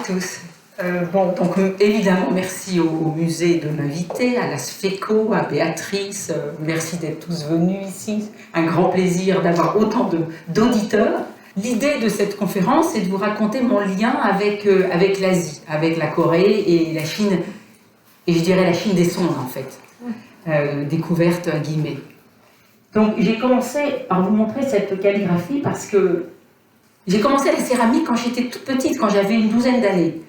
tous. Donc évidemment, merci au musée de m'inviter, à la SFECO, à Béatrice. Merci d'être tous venus ici. Un grand plaisir d'avoir autant d'auditeurs. L'idée de cette conférence, c'est de vous raconter mon lien avec l'Asie, avec la Corée et la Chine, et je dirais la Chine des sondes en fait, découverte à guillemets. Donc j'ai commencé par vous montrer cette calligraphie parce que j'ai commencé la céramique quand j'étais toute petite, quand j'avais une douzaine d'années,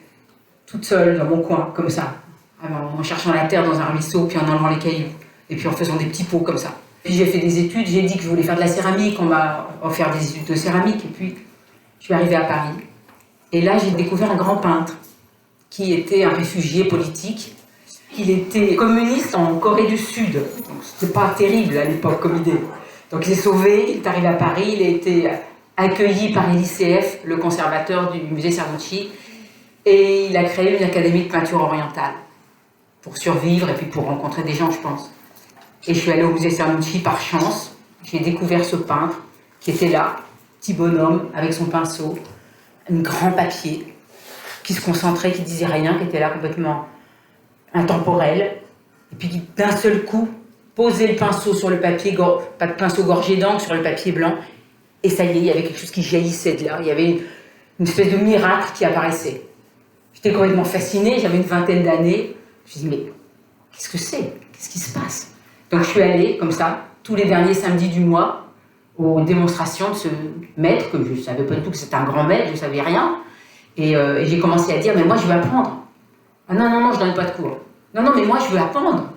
toute seule dans mon coin, comme ça, en cherchant la terre dans un ruisseau, puis en enlevant les cailloux, et puis en faisant des petits pots comme ça. Puis j'ai fait des études, j'ai dit que je voulais faire de la céramique, on m'a offert des études de céramique, et puis je suis arrivée à Paris. Et là, j'ai découvert un grand peintre, qui était un réfugié politique. Il était communiste en Corée du Sud, donc c'était pas terrible à l'époque comme idée. Donc il est sauvé, il est arrivé à Paris, il a été accueilli par l'ICF, le conservateur du musée Cernucci, et il a créé une académie de peinture orientale pour survivre et puis pour rencontrer des gens, je pense. Et je suis allée au musée Cernucci par chance. J'ai découvert ce peintre qui était là, petit bonhomme avec son pinceau, un grand papier, qui se concentrait, qui disait rien, qui était là complètement intemporel, et puis qui d'un seul coup posait le pinceau sur le papier, pas de pinceau gorgé d'encre sur le papier blanc, et ça y est, il y avait quelque chose qui jaillissait de là, il y avait une espèce de miracle qui apparaissait. J'étais complètement fascinée, j'avais une vingtaine d'années, je me suis dit mais qu'est-ce que c'est? Qu'est-ce qui se passe? Donc je suis allée comme ça, tous les derniers samedis du mois, aux démonstrations de ce maître, que je ne savais pas du tout que c'était un grand maître, je ne savais rien, et j'ai commencé à dire mais moi je veux apprendre. Ah non, je ne donne pas de cours. Non, mais moi je veux apprendre.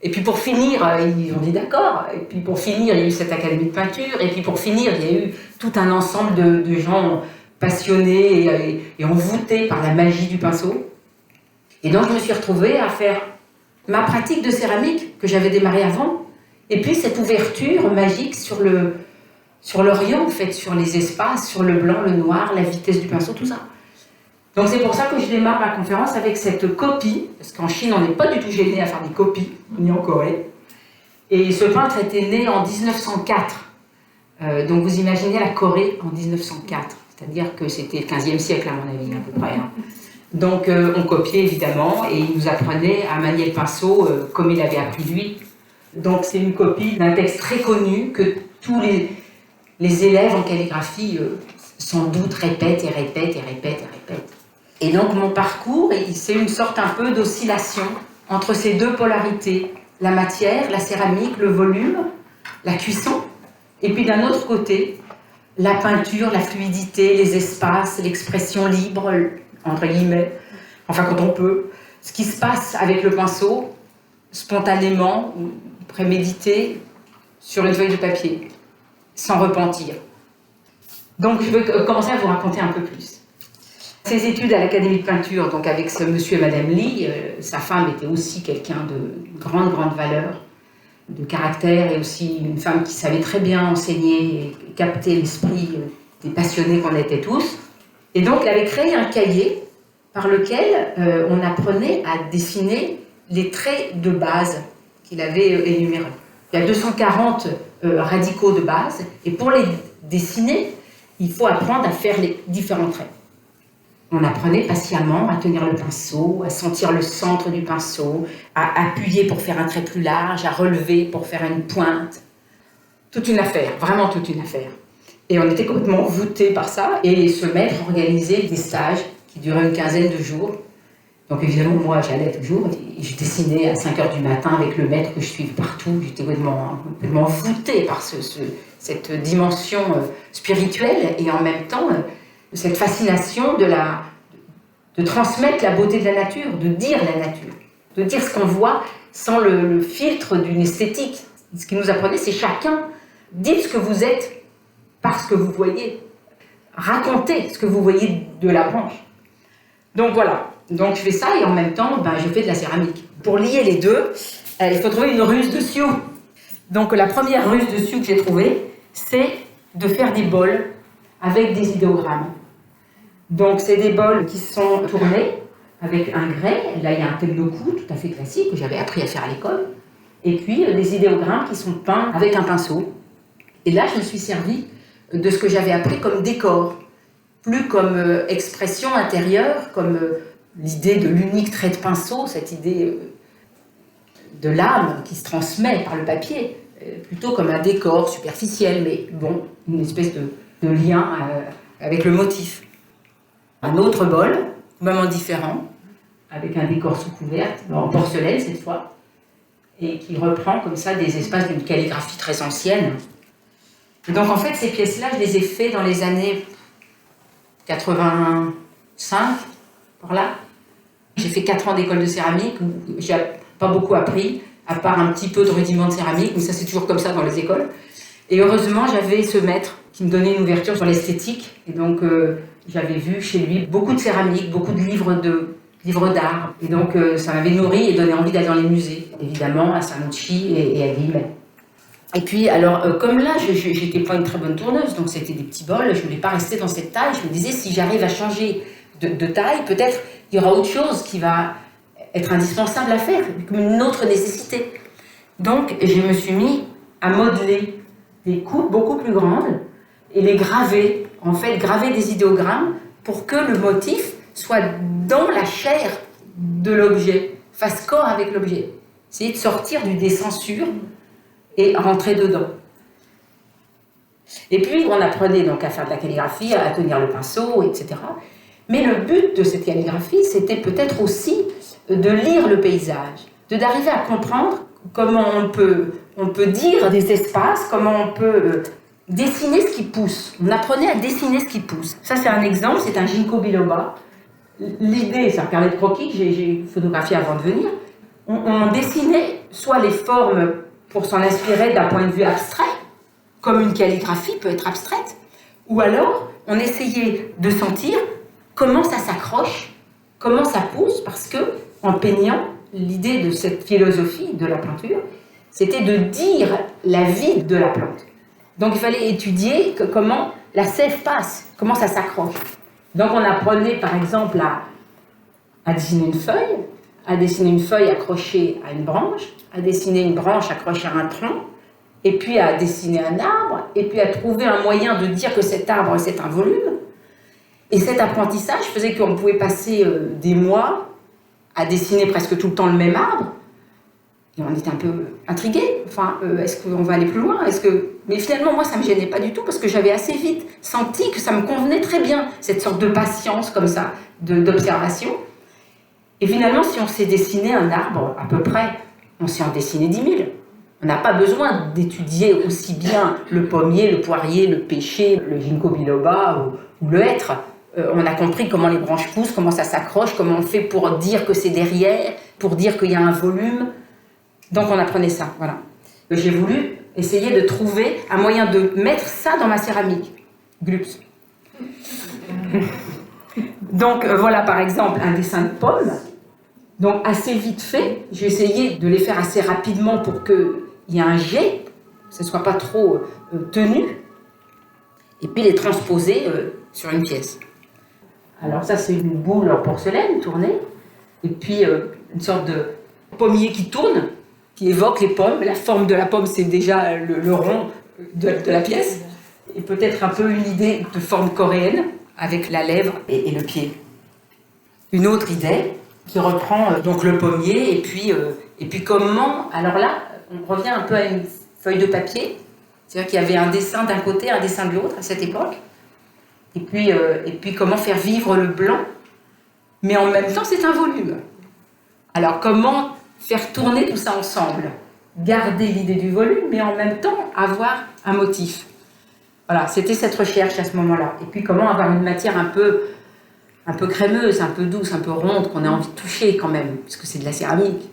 Et puis pour finir, ils ont dit d'accord. Et puis pour finir, il y a eu cette académie de peinture. Et puis pour finir, il y a eu tout un ensemble de gens passionnés et envoûtés par la magie du pinceau. Et donc je me suis retrouvée à faire ma pratique de céramique que j'avais démarrée avant. Et puis cette ouverture magique sur l'Orient, en fait, sur les espaces, sur le blanc, le noir, la vitesse du pinceau, tout ça. Donc c'est pour ça que je démarre ma conférence avec cette copie, parce qu'en Chine on n'est pas du tout gêné à faire des copies, ni en Corée. Et ce peintre était né en 1904, donc vous imaginez la Corée en 1904, c'est-à-dire que c'était le 15e siècle à mon avis à peu près. Hein. Donc on copiait évidemment et il nous apprenait à manier le pinceau comme il avait appris lui. Donc c'est une copie d'un texte très connu que tous les élèves en calligraphie sans doute répètent et répètent et répètent et répètent. Et donc mon parcours, c'est une sorte un peu d'oscillation entre ces deux polarités, la matière, la céramique, le volume, la cuisson, et puis d'un autre côté, la peinture, la fluidité, les espaces, l'expression libre, entre guillemets, enfin quand on peut, ce qui se passe avec le pinceau, spontanément, prémédité, sur une feuille de papier, sans repentir. Donc je vais commencer à vous raconter un peu plus. Ses études à l'Académie de peinture, donc avec ce monsieur et madame Li, sa femme était aussi quelqu'un de grande valeur, de caractère, et aussi une femme qui savait très bien enseigner et capter l'esprit des passionnés qu'on était tous. Et donc elle avait créé un cahier par lequel on apprenait à dessiner les traits de base qu'il avait énumérés. Il y a 240 radicaux de base, et pour les dessiner, il faut apprendre à faire les différents traits. On apprenait patiemment à tenir le pinceau, à sentir le centre du pinceau, à appuyer pour faire un trait plus large, à relever pour faire une pointe. Toute une affaire, vraiment toute une affaire. Et on était complètement envoûtés par ça. Et ce maître organisait des stages qui duraient une quinzaine de jours. Donc évidemment, moi, j'allais toujours. Et je dessinais à 5h du matin avec le maître que je suivais partout. J'étais complètement envoûtée par cette dimension spirituelle et en même temps cette fascination de transmettre la beauté de la nature, de dire la nature, de dire ce qu'on voit sans le filtre d'une esthétique. Ce qu'il nous apprenait, c'est chacun, dites ce que vous êtes par ce que vous voyez. Racontez ce que vous voyez de la branche. Donc voilà, donc je fais ça et en même temps, je fais de la céramique. Pour lier les deux, il faut trouver une ruse de Sioux. Donc la première ruse de Sioux que j'ai trouvée, c'est de faire des bols avec des idéogrammes. Donc c'est des bols qui sont tournés avec un grès, là il y a un techno-coup tout à fait classique que j'avais appris à faire à l'école, et puis des idéogrammes qui sont peints avec un pinceau. Et là je me suis servi de ce que j'avais appris comme décor plus comme expression intérieure, comme l'idée de l'unique trait de pinceau, cette idée de l'âme qui se transmet par le papier, plutôt comme un décor superficiel, mais bon, une espèce de lien avec le motif. Un autre bol, vraiment différent, avec un décor sous couverte, en porcelaine cette fois, et qui reprend comme ça des espaces d'une calligraphie très ancienne. Et donc en fait, ces pièces-là, je les ai faites dans les années 85, par là. J'ai fait 4 ans d'école de céramique, où j'ai pas beaucoup appris, à part un petit peu de rudiments de céramique, mais ça c'est toujours comme ça dans les écoles. Et heureusement, j'avais ce maître qui me donnait une ouverture sur l'esthétique, et donc j'avais vu chez lui beaucoup de céramique, beaucoup de livres d'art, et donc ça m'avait nourri et donné envie d'aller dans les musées, évidemment, à Saint-Lucie et à Guillemets. Et puis, alors, comme là, j'étais pas une très bonne tourneuse, donc c'était des petits bols, je ne voulais pas rester dans cette taille, je me disais, si j'arrive à changer de taille, peut-être il y aura autre chose qui va être indispensable à faire, comme une autre nécessité. Donc, je me suis mis à modeler des coupes beaucoup plus grandes et les graver, en fait, graver des idéogrammes pour que le motif soit dans la chair de l'objet, fasse corps avec l'objet. Essayer de sortir du dessin sûr et rentrer dedans. Et puis, on apprenait donc à faire de la calligraphie, à tenir le pinceau, etc. Mais le but de cette calligraphie, c'était peut-être aussi de lire le paysage, d'arriver à comprendre comment on peut dire des espaces, comment on peut dessiner ce qui pousse. On apprenait à dessiner ce qui pousse. Ça, c'est un exemple, c'est un ginkgo biloba. L'idée, c'est un carnet de croquis que j'ai photographié avant de venir. On dessinait soit les formes pour s'en inspirer d'un point de vue abstrait, comme une calligraphie peut être abstraite, ou alors on essayait de sentir comment ça s'accroche, comment ça pousse, parce que en peignant, l'idée de cette philosophie de la peinture, c'était de dire la vie de la plante. Donc il fallait étudier comment la sève passe, comment ça s'accroche. Donc on apprenait par exemple à dessiner une feuille accrochée à une branche, à dessiner une branche accrochée à un tronc, et puis à dessiner un arbre, et puis à trouver un moyen de dire que cet arbre c'est un volume. Et cet apprentissage faisait qu'on pouvait passer des mois à dessiner presque tout le temps le même arbre, et on était un peu intrigués. Enfin, est-ce qu'on va aller plus loin? Mais finalement, moi, ça ne me gênait pas du tout, parce que j'avais assez vite senti que ça me convenait très bien, cette sorte de patience comme ça, d'observation. Et finalement, si on sait dessiner un arbre, à peu près, on sait en dessiner 10 000. On n'a pas besoin d'étudier aussi bien le pommier, le poirier, le pêcher, le ginkgo biloba ou le hêtre. On a compris comment les branches poussent, comment ça s'accroche, comment on fait pour dire que c'est derrière, pour dire qu'il y a un volume. Donc on apprenait ça, voilà. J'ai voulu essayer de trouver un moyen de mettre ça dans ma céramique. Glups. Donc voilà par exemple un dessin de pomme. Donc assez vite fait, j'ai essayé de les faire assez rapidement pour qu'il y ait un jet, que ce ne soit pas trop tenu, et puis les transposer sur une pièce. Alors ça c'est une boule en porcelaine tournée, et puis une sorte de pommier qui tourne, qui évoque les pommes. La forme de la pomme c'est déjà le rond de la pièce, et peut-être un peu une idée de forme coréenne, avec la lèvre et le pied. Une autre idée qui reprend donc le pommier, et puis comment... Alors là, on revient un peu à une feuille de papier, c'est-à-dire qu'il y avait un dessin d'un côté, un dessin de l'autre à cette époque, et puis comment faire vivre le blanc, mais en même temps c'est un volume. Alors comment faire tourner tout ça ensemble, garder l'idée du volume, mais en même temps avoir un motif. Voilà, c'était cette recherche à ce moment-là. Et puis comment avoir une matière un peu crémeuse, un peu douce, un peu ronde, qu'on a envie de toucher quand même, parce que c'est de la céramique.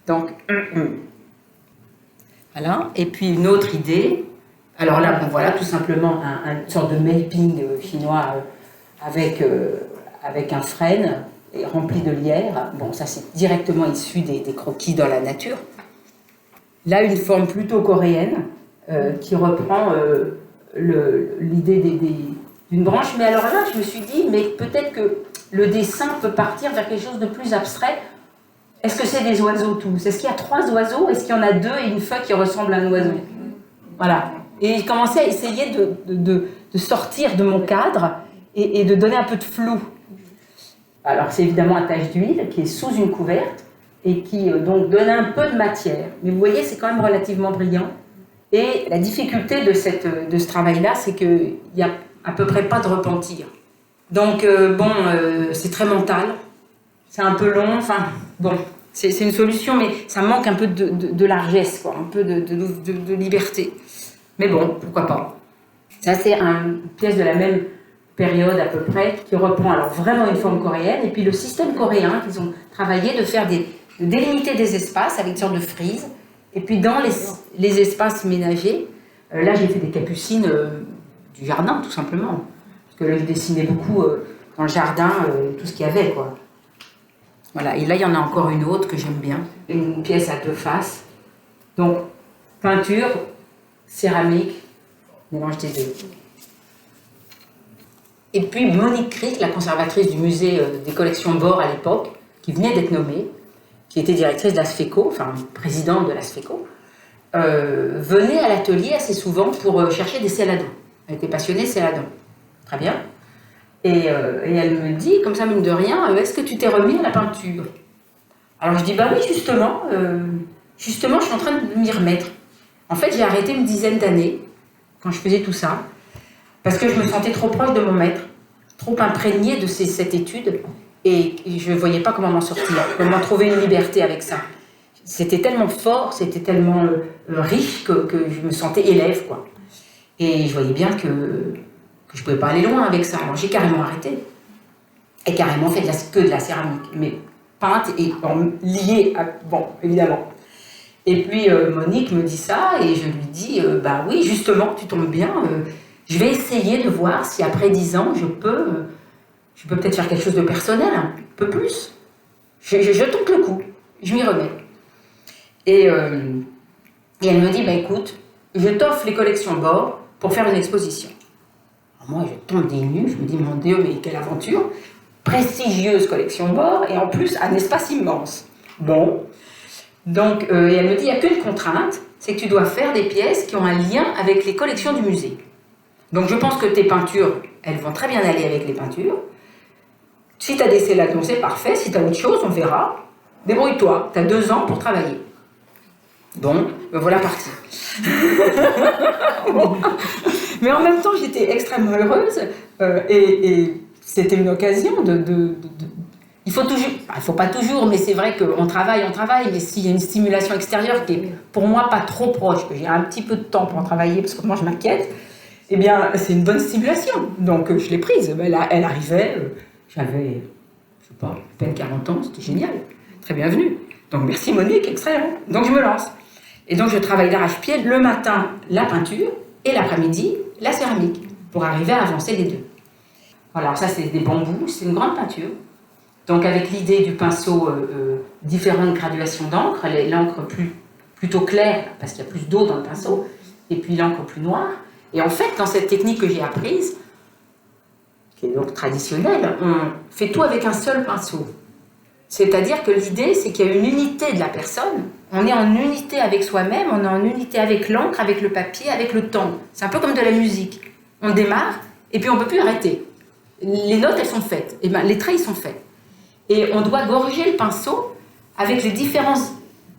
Donc, voilà. Et puis une autre idée, alors là, bon, voilà, tout simplement une sorte de mapping chinois avec un frêne et rempli de lierre. Bon, ça c'est directement issu des croquis dans la nature. Là, une forme plutôt coréenne qui reprend l'idée d'une branche. Mais alors là, je me suis dit, mais peut-être que le dessin peut partir vers quelque chose de plus abstrait. Est-ce que c'est des oiseaux tous? Est-ce qu'il y a 3 oiseaux? Est-ce qu'il y en a 2 et une feuille qui ressemble à un oiseau? Voilà. Et j'ai commencé à essayer de sortir de mon cadre et de donner un peu de flou. Alors c'est évidemment un tache d'huile qui est sous une couverte et qui donc donne un peu de matière. Mais vous voyez, c'est quand même relativement brillant. Et la difficulté de ce travail-là, c'est qu'il n'y a à peu près pas de repentir. Donc c'est très mental, c'est un peu long, enfin bon, c'est une solution, mais ça manque un peu de largesse, quoi, un peu de liberté. Mais bon, pourquoi pas. Ça, c'est une pièce de la même période à peu près, qui reprend alors vraiment une forme coréenne, et puis le système coréen qu'ils ont travaillé de faire de délimiter des espaces avec une sorte de frise, et puis dans les espaces ménagers, là j'ai fait des capucines du jardin tout simplement, parce que là je dessinais beaucoup dans le jardin tout ce qu'il y avait, quoi. Voilà, et là il y en a encore une autre que j'aime bien, une pièce à 2 faces, donc peinture, céramique, mélange des deux. Et puis Monique Crick, la conservatrice du musée des collections Bord à l'époque, qui venait d'être nommée, qui était directrice de l'ASFECO, enfin présidente de l'ASFECO, venait à l'atelier assez souvent pour chercher des céladons. Elle était passionnée céladons. Très bien. Et elle me dit, comme ça, mine de rien, est-ce que tu t'es remis à la peinture? Alors je dis, bah oui, justement, je suis en train de m'y remettre. En fait, j'ai arrêté une dizaine d'années, quand je faisais tout ça, parce que je me sentais trop proche de mon maître, trop imprégnée de cette étude, et je ne voyais pas comment m'en sortir, comment trouver une liberté avec ça. C'était tellement fort, c'était tellement riche que je me sentais élève, quoi. Et je voyais bien que je ne pouvais pas aller loin avec ça. Alors j'ai carrément arrêté, et carrément fait que de la céramique, mais peinte et liée à... Bon, évidemment. Et puis Monique me dit ça, et je lui dis, bah oui, justement, tu tombes bien, je vais essayer de voir si après 10 ans, je peux peut-être faire quelque chose de personnel, un peu plus. Je tente le coup, je m'y remets. Et elle me dit, bah écoute, je t'offre les collections Bord pour faire une exposition. Alors moi, je tombe des nues, je me dis, mon Dieu, mais quelle aventure! Prestigieuse collection Bord, et en plus, un espace immense. Bon, donc, et elle me dit, il n'y a qu'une contrainte, c'est que tu dois faire des pièces qui ont un lien avec les collections du musée. Donc je pense que tes peintures, elles vont très bien aller avec les peintures. Si tu as des céladons, c'est parfait. Si tu as autre chose, on verra. Débrouille-toi, tu as 2 ans pour travailler. Bon, me voilà partie. Mais en même temps, j'étais extrêmement heureuse et c'était une occasion il faut toujours, il ne faut pas toujours, mais c'est vrai qu'on travaille, mais s'il y a une stimulation extérieure qui est pour moi pas trop proche, que j'ai un petit peu de temps pour en travailler, parce que moi je m'inquiète, eh bien c'est une bonne stimulation. Donc je l'ai prise. Elle arrivait, j'avais, je sais pas, à peine 40 ans, c'était génial. Très bienvenue. Donc merci Monique, excellent. Donc je me lance. Et donc je travaille d'arrache-pied le matin la peinture et l'après-midi la céramique pour arriver à avancer les deux. Voilà, alors ça c'est des bambous, c'est une grande peinture. Donc avec l'idée du pinceau, différentes graduations d'encre, l'encre plutôt claire parce qu'il y a plus d'eau dans le pinceau, et puis l'encre plus noire. Et en fait, dans cette technique que j'ai apprise, qui est donc traditionnelle, on fait tout avec un seul pinceau. C'est-à-dire que l'idée, c'est qu'il y a une unité de la personne. On est en unité avec soi-même, on est en unité avec l'encre, avec le papier, avec le temps. C'est un peu comme de la musique. On démarre, et puis on ne peut plus arrêter. Les notes, elles sont faites. Et ben, les traits, ils sont faits. Et on doit gorger le pinceau avec les différentes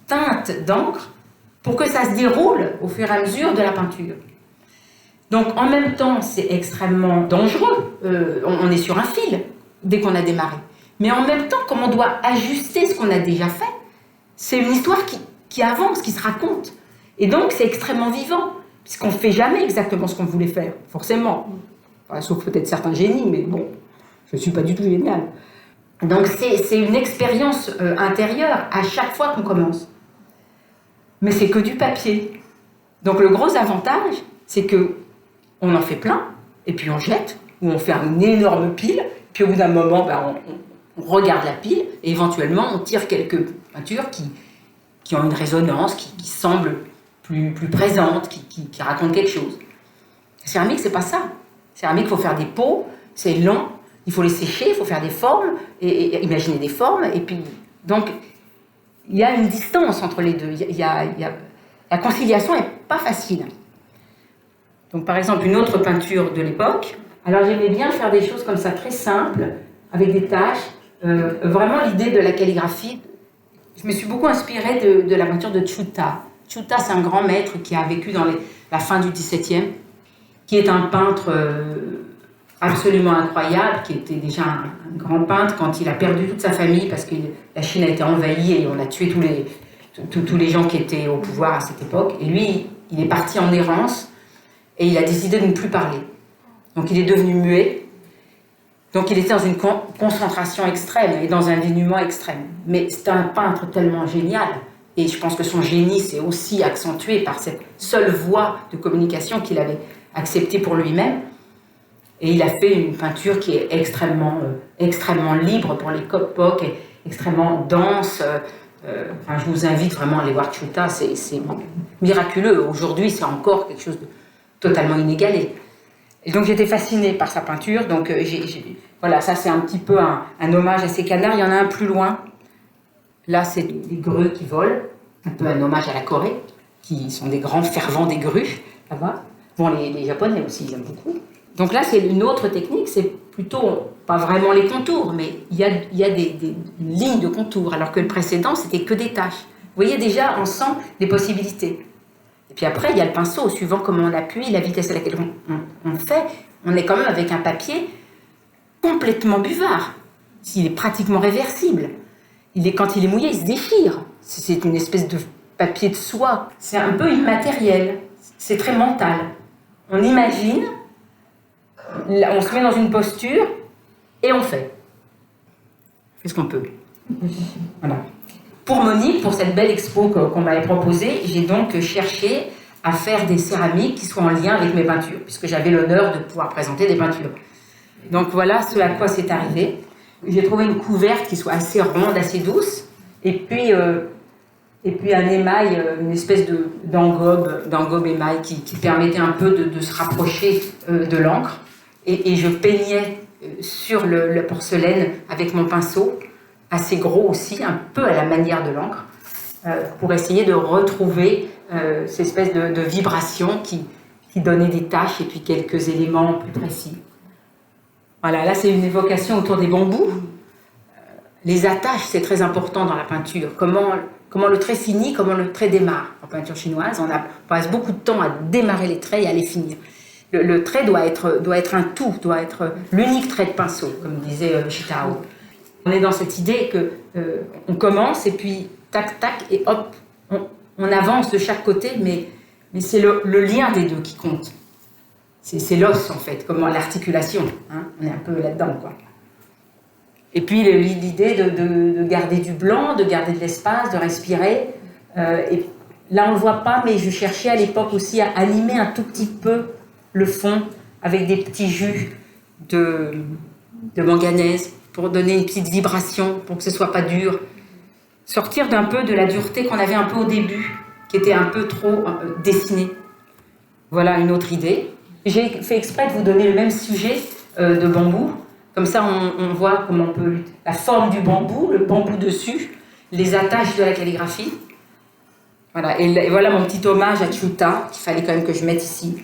teintes d'encre pour que ça se déroule au fur et à mesure de la peinture. Donc en même temps, c'est extrêmement dangereux. On est sur un fil dès qu'on a démarré. Mais en même temps, comme on doit ajuster ce qu'on a déjà fait, c'est une histoire qui avance, qui se raconte. Et donc c'est extrêmement vivant, puisqu'on ne fait jamais exactement ce qu'on voulait faire, forcément. Enfin, sauf peut-être certains génies, mais bon, je ne suis pas du tout géniale. Donc c'est une expérience intérieure à chaque fois qu'on commence. Mais c'est que du papier. Donc le gros avantage, c'est que on en fait plein, et puis on jette, ou on fait une énorme pile, puis au bout d'un moment, on regarde la pile, et éventuellement on tire quelques peintures qui ont une résonance, qui semblent plus présentes, qui racontent quelque chose. La céramique, c'est pas ça. La céramique, il faut faire des pots, c'est long, il faut les sécher, il faut faire des formes, et imaginer des formes, et puis, donc, il y a une distance entre les deux. La conciliation n'est pas facile. Donc, par exemple, une autre peinture de l'époque, Alors j'aimais bien faire des choses comme ça, très simples, avec des tâches. Vraiment l'idée de la calligraphie, je me suis beaucoup inspirée de la peinture de Ciuta. Ciuta, c'est un grand maître qui a vécu dans la fin du XVIIe, qui est un peintre absolument incroyable, qui était déjà un grand peintre quand il a perdu toute sa famille parce que la Chine a été envahie et on a tué tous les gens qui étaient au pouvoir à cette époque. Et lui, il est parti en errance et il a décidé de ne plus parler. Donc il est devenu muet. Donc il était dans une concentration extrême et dans un dénuement extrême. Mais c'était un peintre tellement génial. Et je pense que son génie s'est aussi accentué par cette seule voie de communication qu'il avait acceptée pour lui-même. Et il a fait une peinture qui est extrêmement libre pour l'époque, extrêmement dense. Enfin, je vous invite vraiment à aller voir Ciuta, c'est miraculeux. Aujourd'hui, c'est encore quelque chose de totalement inégalé. Et donc j'étais fascinée par sa peinture. Donc voilà, ça c'est un petit peu un hommage à ces canards. Il y en a un plus loin. Là, c'est des grues qui volent. Un peu un hommage à la Corée, qui sont des grands fervents des grues, là-bas. Bon, les Japonais aussi, ils aiment beaucoup. Donc là, c'est une autre technique, c'est plutôt, pas vraiment les contours, mais il y a des lignes de contours, alors que le précédent, c'était que des taches. Vous voyez déjà, on sent les possibilités. Et puis après, il y a le pinceau, suivant comment on appuie, la vitesse à laquelle on fait, on est quand même avec un papier complètement buvard. Il est pratiquement réversible. Quand il est mouillé, il se déchire. C'est une espèce de papier de soie. C'est un peu immatériel. C'est très mental. On imagine, on se met dans une posture et on fait. Qu'est-ce qu'on peut? Voilà. Pour Monique, pour cette belle expo qu'on m'avait proposée, j'ai donc cherché à faire des céramiques qui soient en lien avec mes peintures, puisque j'avais l'honneur de pouvoir présenter des peintures. Donc voilà ce à quoi c'est arrivé. J'ai trouvé une couverte qui soit assez ronde, assez douce, et puis un émail, une espèce d'engobe émail qui permettait un peu de se rapprocher de l'encre. Et je peignais sur la porcelaine avec mon pinceau, assez gros aussi, un peu à la manière de l'encre, pour essayer de retrouver cette espèce de vibration qui donnait des taches et puis quelques éléments plus précis. Voilà, là c'est une évocation autour des bambous. Les attaches, c'est très important dans la peinture. Comment le trait finit, comment le trait démarre. En peinture chinoise, on passe beaucoup de temps à démarrer les traits et à les finir. Le trait doit être un tout, doit être l'unique trait de pinceau, comme disait Shitao. On est dans cette idée que on commence et puis tac tac et hop, on avance de chaque côté, mais c'est le lien des deux qui compte. C'est l'os en fait, comment l'articulation. Hein, on est un peu là-dedans quoi. Et puis l'idée de garder du blanc, de garder de l'espace, de respirer. Et là on ne le voit pas, mais je cherchais à l'époque aussi à animer un tout petit peu le fond avec des petits jus de manganèse pour donner une petite vibration, pour que ce ne soit pas dur. Sortir d'un peu de la dureté qu'on avait un peu au début, qui était un peu trop dessinée. Voilà une autre idée. J'ai fait exprès de vous donner le même sujet de bambou. Comme ça, on voit comment on peut... La forme du bambou, le bambou dessus, les attaches de la calligraphie. Voilà, et voilà mon petit hommage à Ciuta, qu'il fallait quand même que je mette ici,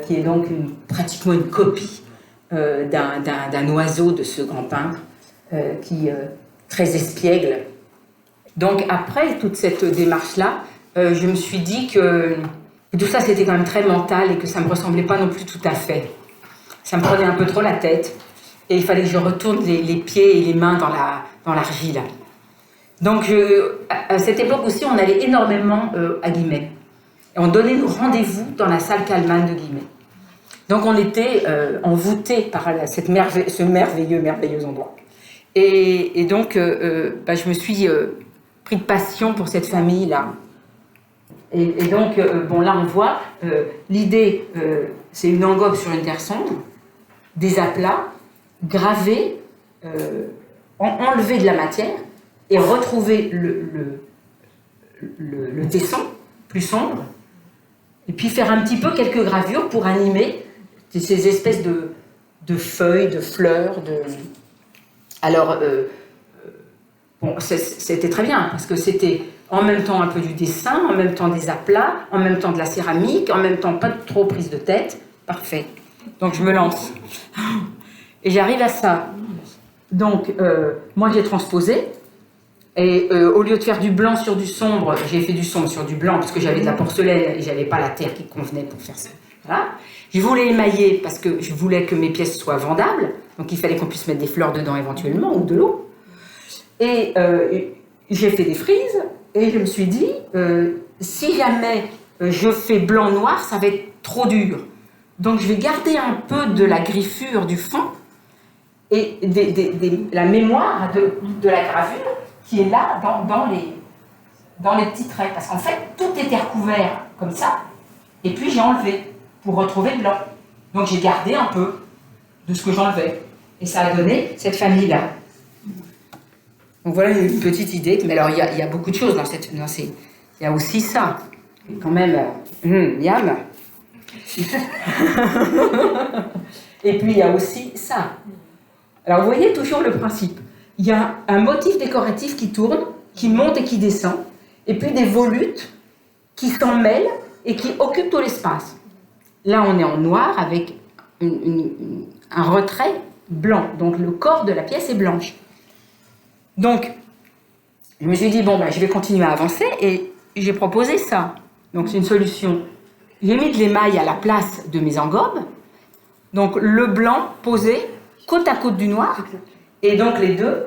qui est donc pratiquement une copie d'un oiseau de ce grand peintre, qui très espiègle. Donc après toute cette démarche-là, je me suis dit que tout ça c'était quand même très mental et que ça ne me ressemblait pas non plus tout à fait. Ça me prenait un peu trop la tête et il fallait que je retourne les pieds et les mains dans l'argile. Donc à cette époque aussi, on allait énormément à Guimet. Et on donnait nos rendez-vous dans la salle Kallmann de Guimet. Donc on était envoûtés par ce merveilleux endroit. Et donc je me suis pris de passion pour cette famille-là. Et donc, là on voit, l'idée, c'est une engobe sur une terre sombre, des aplats, gravés, enlever de la matière et retrouver le tesson plus sombre, et puis faire un petit peu quelques gravures pour animer ces espèces de feuilles, de fleurs. Alors, c'était très bien, parce que c'était en même temps un peu du dessin, en même temps des aplats, en même temps de la céramique, en même temps pas trop prise de tête, parfait. Donc je me lance. Et j'arrive à ça. Donc, moi j'ai transposé. Et au lieu de faire du blanc sur du sombre, j'ai fait du sombre sur du blanc parce que j'avais de la porcelaine et j'avais pas la terre qui convenait pour faire ça. Voilà. Je voulais émailler parce que je voulais que mes pièces soient vendables. Donc il fallait qu'on puisse mettre des fleurs dedans éventuellement ou de l'eau. Et j'ai fait des frises et je me suis dit, si jamais je fais blanc-noir, ça va être trop dur. Donc je vais garder un peu de la griffure du fond et la mémoire de la gravure qui est là dans les petits traits. Parce qu'en fait, tout était recouvert comme ça. Et puis j'ai enlevé pour retrouver le blanc. Donc j'ai gardé un peu de ce que j'enlevais. Et ça a donné cette famille-là. Donc voilà une petite idée. Mais alors il y a beaucoup de choses dans cette... Il y a aussi ça. Quand même, miam. Et puis il y a aussi ça. Alors vous voyez toujours le principe. Il y a un motif décoratif qui tourne, qui monte et qui descend, et puis des volutes qui s'en mêlent et qui occupent tout l'espace. Là, on est en noir avec un retrait blanc. Donc le corps de la pièce est blanche. Donc, je me suis dit, bon, je vais continuer à avancer, et j'ai proposé ça. Donc c'est une solution. J'ai mis de l'émail à la place de mes engobes. Donc le blanc posé côte à côte du noir. Et donc les deux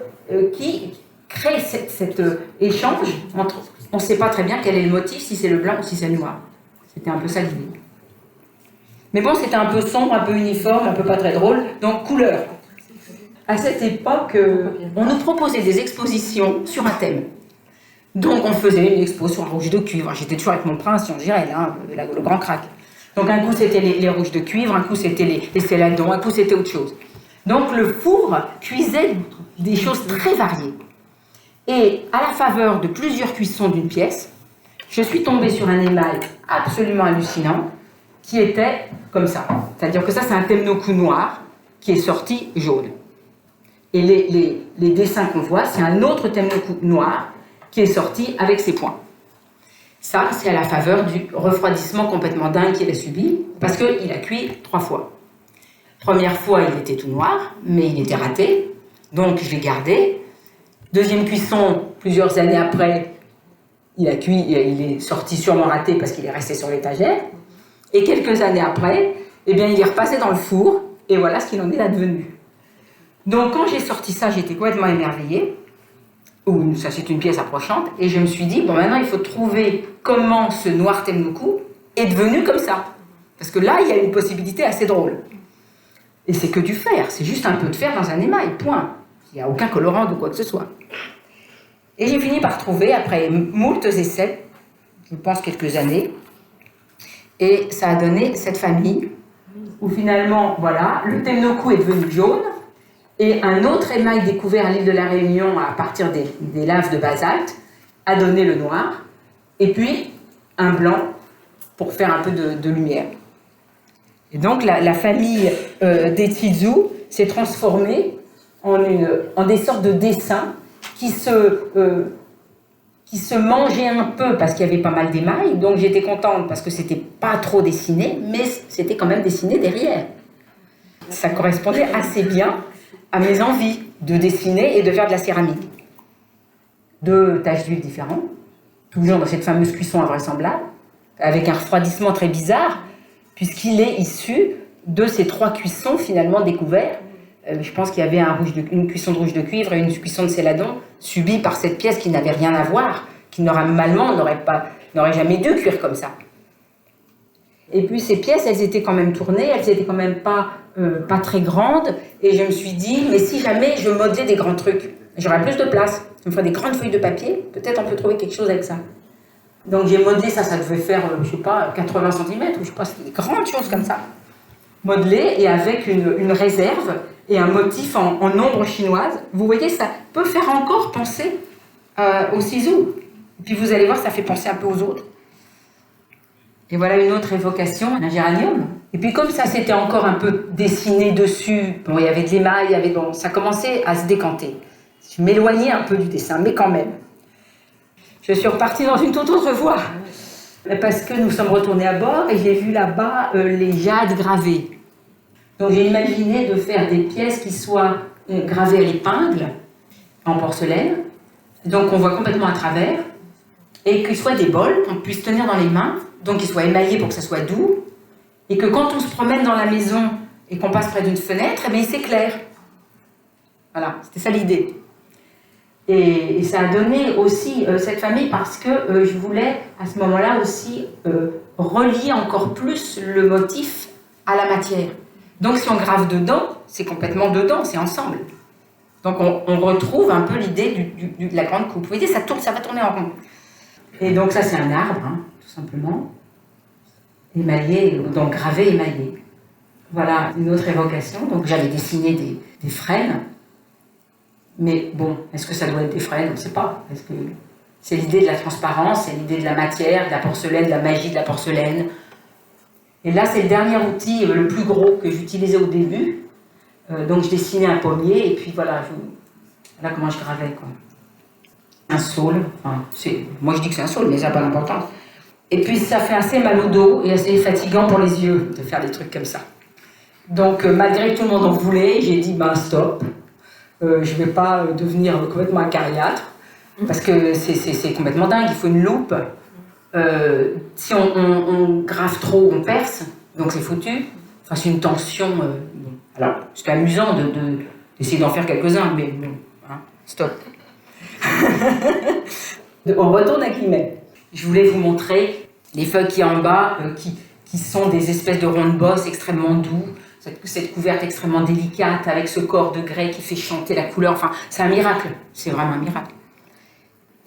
qui créent cet échange entre... On ne sait pas très bien quel est le motif, si c'est le blanc ou si c'est le noir. C'était un peu ça l'idée. Mais bon, c'était un peu sombre, un peu uniforme, un peu pas très drôle. Donc couleur. À cette époque, on nous proposait des expositions sur un thème. Donc on faisait une expo sur un rouge de cuivre. J'étais toujours avec mon prince, on dirait, le grand crack. Donc un coup c'était les rouges de cuivre, un coup c'était les céladons, un coup c'était autre chose. Donc le four cuisait des choses très variées. Et à la faveur de plusieurs cuissons d'une pièce, je suis tombée sur un émail absolument hallucinant qui était comme ça. C'est-à-dire que ça, c'est un temnoku noir qui est sorti jaune. Et les dessins qu'on voit, c'est un autre temnoku noir qui est sorti avec ses points. Ça, c'est à la faveur du refroidissement complètement dingue qu'il a subi, parce qu'il a cuit 3 fois. Première fois, il était tout noir, mais il était raté, donc je l'ai gardé. Deuxième cuisson, plusieurs années après, il a cuit, il est sorti sûrement raté parce qu'il est resté sur l'étagère. Et quelques années après, il est repassé dans le four, et voilà ce qu'il en est advenu. Donc quand j'ai sorti ça, j'étais complètement émerveillée. Ça, c'est une pièce approchante, et je me suis dit, bon, maintenant il faut trouver comment ce noir temnoku est devenu comme ça. Parce que là, il y a une possibilité assez drôle. Et c'est que du fer, c'est juste un peu de fer dans un émail, point. Il n'y a aucun colorant ou quoi que ce soit. Et j'ai fini par trouver, après moultes essais, je pense quelques années, et ça a donné cette famille, où finalement, voilà, le temnoku est devenu jaune, et un autre émail découvert à l'île de la Réunion à partir des laves de basalte a donné le noir, et puis un blanc pour faire un peu de lumière. Et donc la famille des Tizu s'est transformée en des sortes de dessins qui se mangeaient un peu parce qu'il y avait pas mal d'émail, donc j'étais contente parce que c'était pas trop dessiné, mais c'était quand même dessiné derrière. Ça correspondait assez bien à mes envies de dessiner et de faire de la céramique. 2 taches d'huile différentes, toujours dans cette fameuse cuisson invraisemblable, avec un refroidissement très bizarre, puisqu'il est issu de ces 3 cuissons finalement découverts. Je pense qu'il y avait une cuisson de rouge de cuivre et une cuisson de céladon subie par cette pièce qui n'avait rien à voir, qui normalement n'aurait jamais dû cuire comme ça. Et puis ces pièces, elles étaient quand même tournées, elles étaient quand même pas très grandes, et je me suis dit, mais si jamais je modelais des grands trucs, j'aurais plus de place, ça me ferait des grandes feuilles de papier, peut-être on peut trouver quelque chose avec ça. Donc j'ai modelé ça devait faire, 80 cm, ou je sais pas, des grandes choses comme ça. Modelé et avec une réserve et un motif en ombre chinoise. Vous voyez, ça peut faire encore penser aux ciseaux. Et puis vous allez voir, ça fait penser un peu aux autres. Et voilà une autre évocation, un géranium. Et puis comme ça s'était encore un peu dessiné dessus, bon, il y avait de l'émail, ça commençait à se décanter. Je m'éloignais un peu du dessin, mais quand même. Je suis repartie dans une toute autre voie. Parce que nous sommes retournés à bord et j'ai vu là-bas les jades gravés. Donc j'ai imaginé de faire des pièces qui soient gravées à l'épingle, en porcelaine, donc on voit complètement à travers, et qu'ils soient des bols qu'on puisse tenir dans les mains, donc qu'ils soient émaillés pour que ça soit doux, et que quand on se promène dans la maison et qu'on passe près d'une fenêtre, eh bien, il s'éclaire. Voilà, c'était ça l'idée. Et ça a donné aussi cette famille parce que je voulais à ce moment-là aussi relier encore plus le motif à la matière. Donc si on grave dedans, c'est complètement dedans, c'est ensemble. Donc on retrouve un peu l'idée de la grande coupe. Vous voyez, ça tourne, ça va tourner en rond. Et donc ça c'est un arbre, hein, tout simplement. Émaillé, donc gravé, émaillé. Voilà une autre évocation. Donc j'avais dessiné des frênes. Mais bon, est-ce que ça doit être des frênes? On ne sait pas. Parce que c'est l'idée de la transparence, c'est l'idée de la matière, de la porcelaine, de la magie de la porcelaine. Et là, c'est le dernier outil, le plus gros que j'utilisais au début. Donc je dessinais un pommier et puis voilà, voilà comment je gravais, quoi. Un saule, enfin, moi je dis que c'est un saule, mais ça n'a pas d'importance. Et puis ça fait assez mal au dos et assez fatigant pour les yeux de faire des trucs comme ça. Donc malgré que tout le monde en voulait, j'ai dit bah stop, je ne vais pas devenir complètement acariâtre, parce que c'est complètement dingue, il faut une loupe. Si on grave trop, on perce, donc c'est foutu. Enfin, c'est une tension. Bon. Alors, c'était amusant d'essayer d'en faire quelques-uns, mais bon, hein, stop. On retourne à Guimet. Je voulais vous montrer les feuilles qui en bas, qui sont des espèces de rondes bosses extrêmement doux, cette couverte extrêmement délicate, avec ce corps de grès qui fait chanter la couleur. Enfin, c'est un miracle, c'est vraiment un miracle.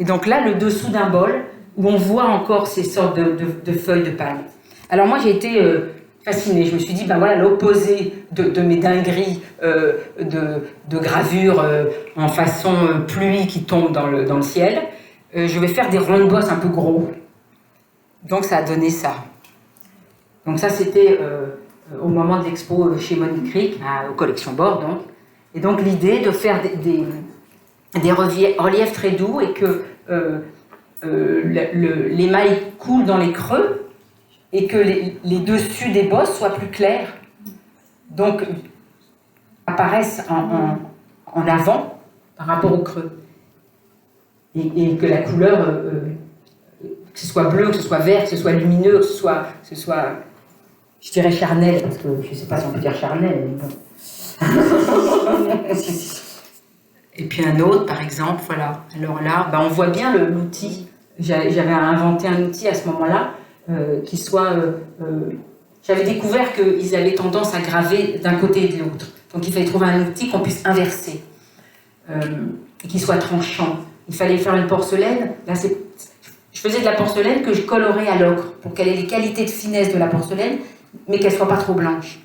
Et donc là, le dessous d'un bol, où on voit encore ces sortes de feuilles de palme. Alors moi, j'ai été fascinée. Je me suis dit, ben voilà, l'opposé de mes dingueries de gravure en façon pluie qui tombe dans le ciel, je vais faire des rondes bosses un peu gros. Donc ça a donné ça. Donc ça, c'était au moment de l'expo chez Monique Crick, aux collections Bord, donc. Et donc l'idée de faire des reliefs très doux et que l'émail coule dans les creux et que les dessus des bosses soient plus clairs, donc apparaissent en avant par rapport au creux, et que la couleur, que ce soit bleu, que ce soit vert, que ce soit lumineux, que ce soit je dirais charnel, parce que je ne sais pas si on peut dire charnel, mais bon. Et puis un autre, par exemple, voilà. Alors là, on voit bien l'outil. J'avais inventé un outil à ce moment-là qui soit... j'avais découvert qu'ils avaient tendance à graver d'un côté et de l'autre. Donc il fallait trouver un outil qu'on puisse inverser, et qui soit tranchant. Il fallait faire une porcelaine. Là, je faisais de la porcelaine que je colorais à l'ocre pour qu'elle ait les qualités de finesse de la porcelaine, mais qu'elle ne soit pas trop blanche.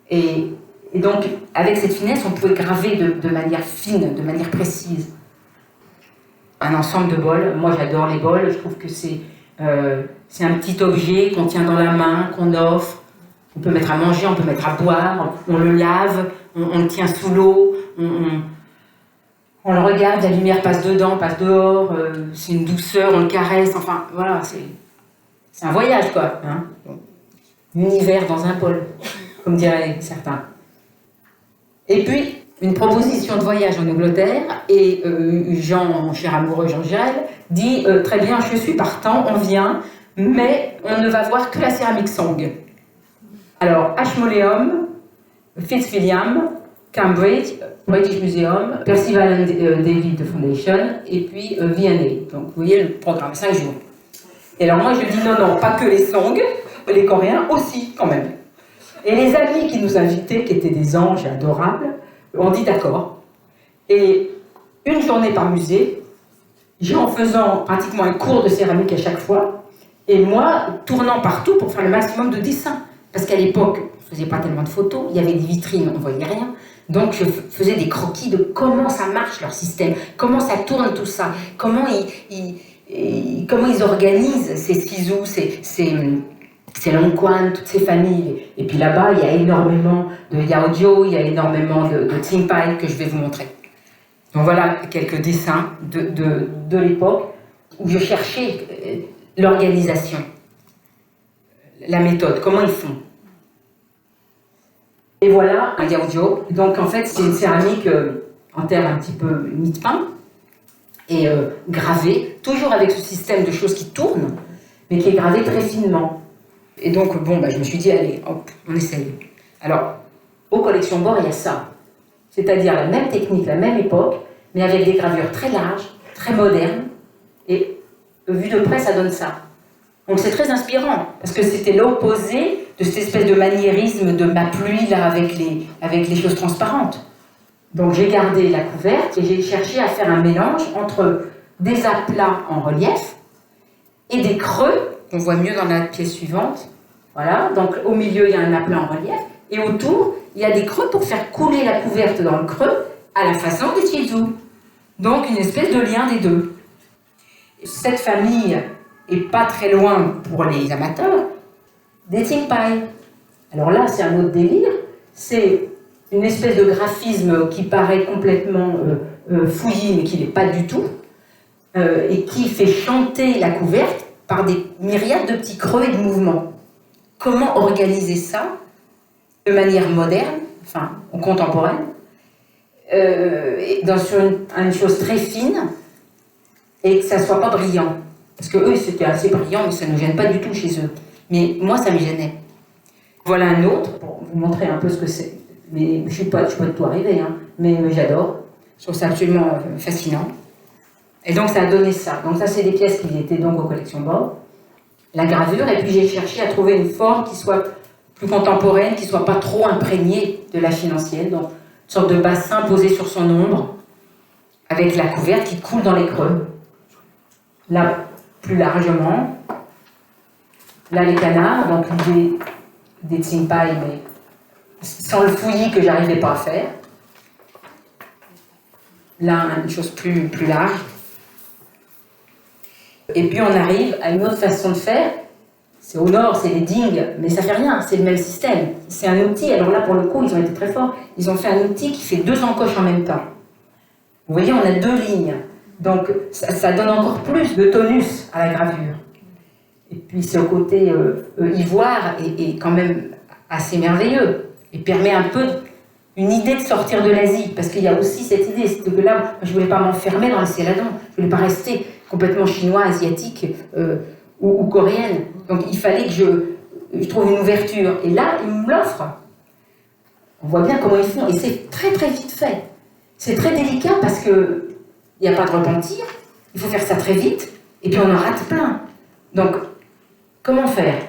Et donc, avec cette finesse, on pouvait graver de manière fine, de manière précise. Un ensemble de bols. Moi, j'adore les bols. Je trouve que c'est un petit objet qu'on tient dans la main, qu'on offre. On peut mettre à manger, on peut mettre à boire. On le lave, on le tient sous l'eau. On le regarde, la lumière passe dedans, passe dehors. C'est une douceur, on le caresse. Enfin, voilà, c'est un voyage, quoi. Hein. L'univers dans un bol, comme diraient certains. Et puis, une proposition de voyage en Angleterre, et mon cher amoureux Jean Gérald, dit très bien, je suis partant, on vient, mais on ne va voir que la céramique Song. Alors, Ashmoleum, Fitzwilliam, Cambridge, British Museum, Percival and David Foundation, et puis V&A. Donc, vous voyez le programme, 5 jours. Et alors, moi, je dis non, pas que les Song, les Coréens aussi, quand même. Et les amis qui nous invitaient, qui étaient des anges adorables, ont dit d'accord. Et une journée par musée, en faisant pratiquement un cours de céramique à chaque fois, et moi, tournant partout pour faire le maximum de dessins. Parce qu'à l'époque, je ne faisais pas tellement de photos, il y avait des vitrines, on ne voyait rien. Donc je faisais des croquis de comment ça marche leur système, comment ça tourne tout ça, comment ils organisent ces Sizhou, ces Longquan, toutes ces familles. Et puis là-bas, il y a énormément de Yaojiao, il y a énormément de Tsingpai que je vais vous montrer. Donc voilà quelques dessins de l'époque où je cherchais l'organisation, la méthode, comment ils font. Et voilà un yaojiao. Donc en fait, c'est une céramique en terre un petit peu mie-de-pain et gravée, toujours avec ce système de choses qui tournent, mais qui est gravé très finement. Et donc, je me suis dit, allez, hop, on essaye. Alors, aux collections Bord, il y a ça. C'est-à-dire la même technique, la même époque, mais avec des gravures très larges, très modernes, et vu de près, ça donne ça. Donc c'est très inspirant, parce que c'était l'opposé de cette espèce de maniérisme de ma pluie, là, avec les choses transparentes. Donc j'ai gardé la couverte, et j'ai cherché à faire un mélange entre des aplats en relief, et des creux, qu'on voit mieux dans la pièce suivante. Voilà, donc au milieu, il y a un aplat en relief, et autour, il y a des creux pour faire couler la couverte dans le creux, à la façon des Chizu. Donc une espèce de lien des deux. Cette famille est pas très loin, pour les amateurs, des Tsingpai. Alors là, c'est un autre délire. C'est une espèce de graphisme qui paraît complètement fouillis, mais qui n'est pas du tout, et qui fait chanter la couverte par des myriades de petits creux et de mouvements. Comment organiser ça de manière moderne, enfin, contemporaine, sur une chose très fine, et que ça ne soit pas brillant. Parce que eux, c'était assez brillant, mais ça ne nous gêne pas du tout chez eux. Mais moi, ça me gênait. Voilà un autre, pour vous montrer un peu ce que c'est. Mais je ne suis pas du tout arrivée, hein, mais j'adore. Je trouve ça absolument fascinant. Et donc, ça a donné ça. Donc ça, c'est des pièces qui étaient donc aux collections Bord. La gravure, et puis j'ai cherché à trouver une forme qui soit plus contemporaine, qui ne soit pas trop imprégnée de la Chine ancienne. Donc, une sorte de bassin posé sur son ombre, avec la couverte qui coule dans les creux. Là, plus largement. Là, les canards, donc l'idée des Tsingpai, mais sans le fouillis que j'arrivais pas à faire. Là, une chose plus large. Et puis on arrive à une autre façon de faire. C'est au nord, c'est les dings, mais ça fait rien, c'est le même système. C'est un outil, alors là pour le coup, ils ont été très forts. Ils ont fait un outil qui fait 2 encoches en même temps. Vous voyez, on a 2 lignes. Donc ça donne encore plus de tonus à la gravure. Et puis ce côté ivoire est quand même assez merveilleux. Et permet un peu une idée de sortir de l'Asie. Parce qu'il y a aussi cette idée, c'est que là, je ne voulais pas m'enfermer dans les céladons. Je ne voulais pas rester complètement chinois, asiatique ou coréenne. Donc il fallait que je trouve une ouverture. Et là, ils me l'offrent. On voit bien comment ils font. Et c'est très très vite fait. C'est très délicat parce qu'il n'y a pas de repentir. Il faut faire ça très vite. Et puis on en rate plein. Donc, comment faire?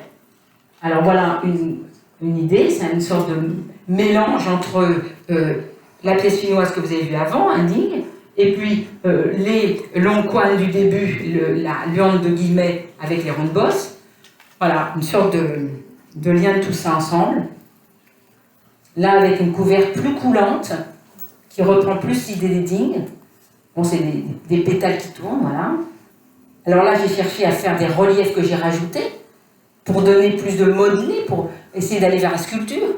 Alors voilà une idée. C'est une sorte de mélange entre la pièce chinoise que vous avez vue avant, un ding, et puis les longs coins du début, la liante de guillemets avec les rondes bosses. Voilà, une sorte de lien de tout ça ensemble. Là, avec une couverte plus coulante, qui reprend plus l'idée des dings. Bon, c'est des pétales qui tournent, voilà. Alors là, j'ai cherché à faire des reliefs que j'ai rajoutés, pour donner plus de modelé, pour essayer d'aller vers la sculpture.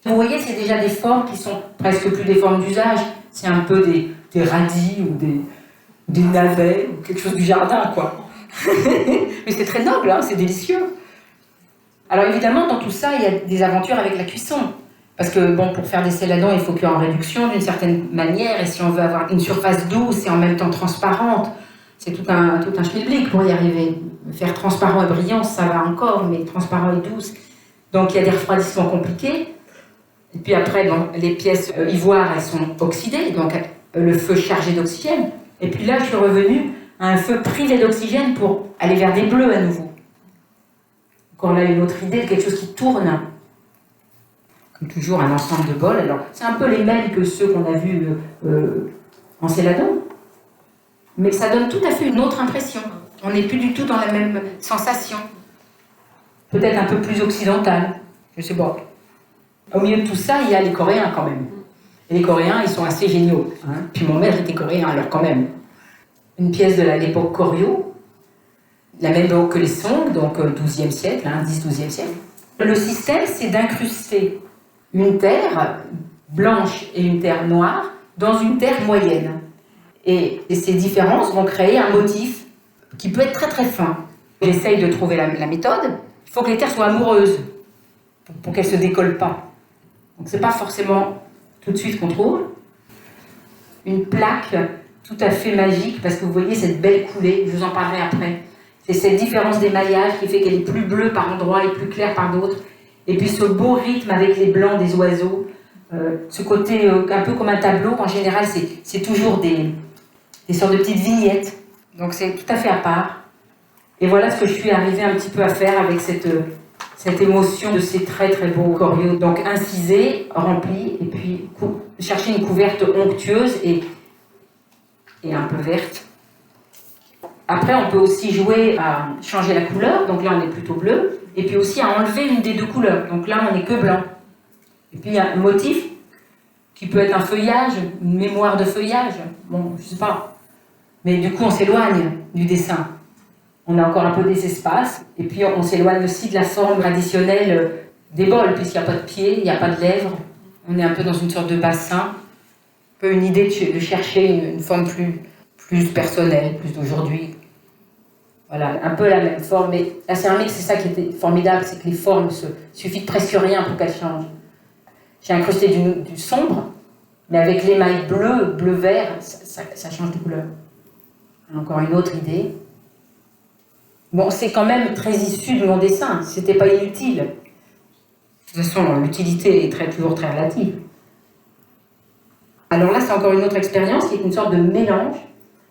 Vous voyez, c'est déjà des formes qui sont presque plus des formes d'usage. C'est un peu des radis ou des navets, ou quelque chose du jardin, quoi. Mais c'est très noble, hein, c'est délicieux. Alors évidemment, dans tout ça, il y a des aventures avec la cuisson. Parce que, bon, pour faire des céladons, il faut qu'il y ait en réduction d'une certaine manière. Et si on veut avoir une surface douce et en même temps transparente, c'est tout un schmilblick pour y arriver. Faire transparent et brillant, ça va encore, mais transparent et douce. Donc il y a des refroidissements compliqués. Et puis après, bon, les pièces ivoire, elles sont oxydées, donc le feu chargé d'oxygène. Et puis là, je suis revenue à un feu privé d'oxygène pour aller vers des bleus à nouveau. Encore là, une autre idée, quelque chose qui tourne. Comme toujours, un ensemble de bols. Alors, c'est un peu les mêmes que ceux qu'on a vus en céladon. Mais ça donne tout à fait une autre impression. On n'est plus du tout dans la même sensation. Peut-être un peu plus occidentale. Je sais pas. Au milieu de tout ça, il y a les Coréens quand même. Et les Coréens, ils sont assez géniaux. Hein. Puis mon maître était coréen, alors quand même. Une pièce de l'époque Koryo, la même époque que les Song, donc 12e siècle, hein, 10-12e siècle. Le système, c'est d'incruster une terre blanche et une terre noire dans une terre moyenne. Et ces différences vont créer un motif qui peut être très très fin. J'essaye de trouver la méthode. Il faut que les terres soient amoureuses pour qu'elles ne se décollent pas. Donc c'est pas forcément tout de suite qu'on trouve. Une plaque tout à fait magique, parce que vous voyez cette belle coulée, je vous en parlerai après. C'est cette différence d'émaillage qui fait qu'elle est plus bleue par endroits et plus claire par d'autres. Et puis ce beau rythme avec les blancs des oiseaux, ce côté un peu comme un tableau, en général c'est toujours des sortes de petites vignettes. Donc c'est tout à fait à part. Et voilà ce que je suis arrivée un petit peu à faire avec cette émotion de ces très très beaux coriaux. Donc incisés, remplis, et puis chercher une couverte onctueuse et un peu verte. Après, on peut aussi jouer à changer la couleur, donc là on est plutôt bleu, et puis aussi à enlever une des deux couleurs, donc là on n'est que blanc. Et puis il y a un motif qui peut être un feuillage, une mémoire de feuillage, bon, je sais pas. Mais du coup on s'éloigne du dessin. On a encore un peu des espaces, et puis on s'éloigne aussi de la forme traditionnelle des bols, puisqu'il n'y a pas de pieds, il n'y a pas de lèvres, on est un peu dans une sorte de bassin, un peu une idée de chercher une forme plus personnelle, plus d'aujourd'hui. Voilà, un peu la même forme, mais la céramique, c'est ça qui était formidable, c'est que les formes, suffit de presque rien pour qu'elles changent. J'ai incrusté du sombre, mais avec l'émail bleu-vert, ça change de couleur. Encore une autre idée. Bon, c'est quand même très issu de mon dessin, c'était pas inutile. De toute façon, l'utilité est toujours très relative. Alors là, c'est encore une autre expérience qui est une sorte de mélange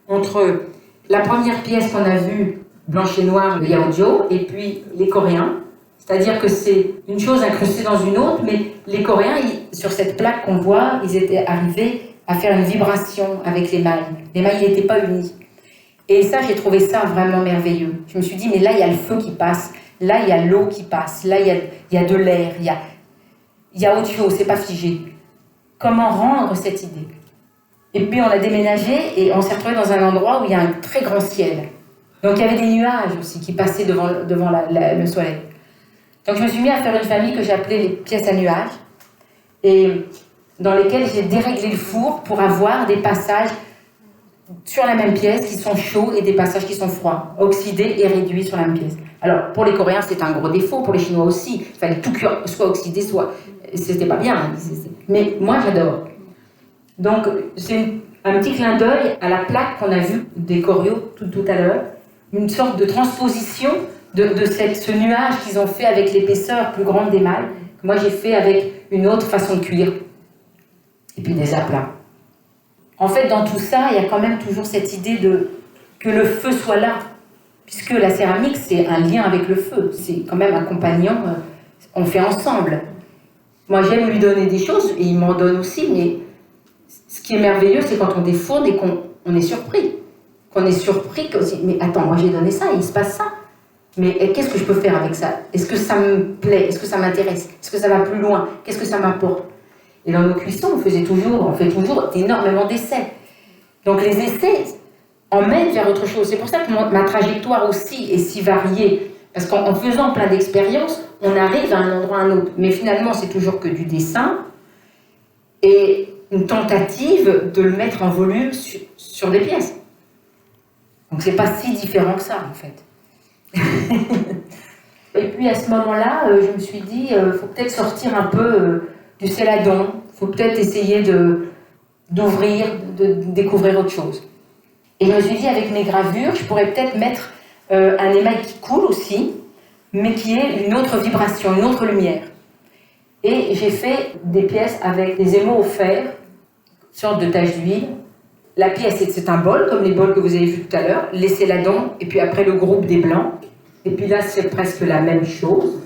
entre la première pièce qu'on a vue, blanche et noire, de Yaojiao, et puis les Coréens. C'est-à-dire que c'est une chose incrustée dans une autre, mais les Coréens, sur cette plaque qu'on voit, ils étaient arrivés à faire une vibration avec l'émail. L'émail, il n'était pas uni. Et ça, j'ai trouvé ça vraiment merveilleux. Je me suis dit, mais là, il y a le feu qui passe, là, il y a l'eau qui passe, là, il y a de l'air, il y a autre chose, c'est pas figé. Comment rendre cette idée? Et puis, on a déménagé et on s'est retrouvé dans un endroit où il y a un très grand ciel. Donc, il y avait des nuages aussi qui passaient devant le soleil. Donc, je me suis mis à faire une famille que j'ai appelée les pièces à nuages, et dans lesquelles j'ai déréglé le four pour avoir des passages sur la même pièce qui sont chauds et des passages qui sont froids, oxydés et réduits sur la même pièce. Alors, pour les Coréens, c'est un gros défaut, pour les Chinois aussi. Il fallait tout cuire, soit oxydé, soit... C'était pas bien, mais moi, j'adore. Donc, c'est un petit clin d'œil à la plaque qu'on a vue des Coriaux tout à l'heure, une sorte de transposition de ce nuage qu'ils ont fait avec l'épaisseur plus grande d'émail, que moi j'ai fait avec une autre façon de cuire, et puis des aplats. En fait, dans tout ça, il y a quand même toujours cette idée que le feu soit là, puisque la céramique, c'est un lien avec le feu, c'est quand même un compagnon, on fait ensemble. Moi, j'aime lui donner des choses, et il m'en donne aussi, mais ce qui est merveilleux, c'est quand on défourne et qu'on est surpris. Qu'on est surpris, mais attends, moi j'ai donné ça, il se passe ça. Mais qu'est-ce que je peux faire avec ça? Est-ce que ça me plaît? Est-ce que ça m'intéresse? Est-ce que ça va plus loin? Qu'est-ce que ça m'apporte? Et dans nos cuissons, on fait toujours énormément d'essais. Donc les essais emmènent vers autre chose. C'est pour ça que ma trajectoire aussi est si variée. Parce qu'en faisant plein d'expériences, on arrive à un endroit à un autre. Mais finalement, c'est toujours que du dessin et une tentative de le mettre en volume sur des pièces. Donc c'est pas si différent que ça, en fait. Et puis à ce moment-là, je me suis dit, faut peut-être sortir un peu du céladon, faut peut-être essayer d'ouvrir, de découvrir autre chose. Et je me suis dit, avec mes gravures, je pourrais peut-être mettre un émail qui coule aussi, mais qui ait une autre vibration, une autre lumière. Et j'ai fait des pièces avec des émaux au fer, une sorte de tache d'huile. La pièce, c'est un bol, comme les bols que vous avez vus tout à l'heure, les céladons, et puis après le groupe des blancs. Et puis là, c'est presque la même chose,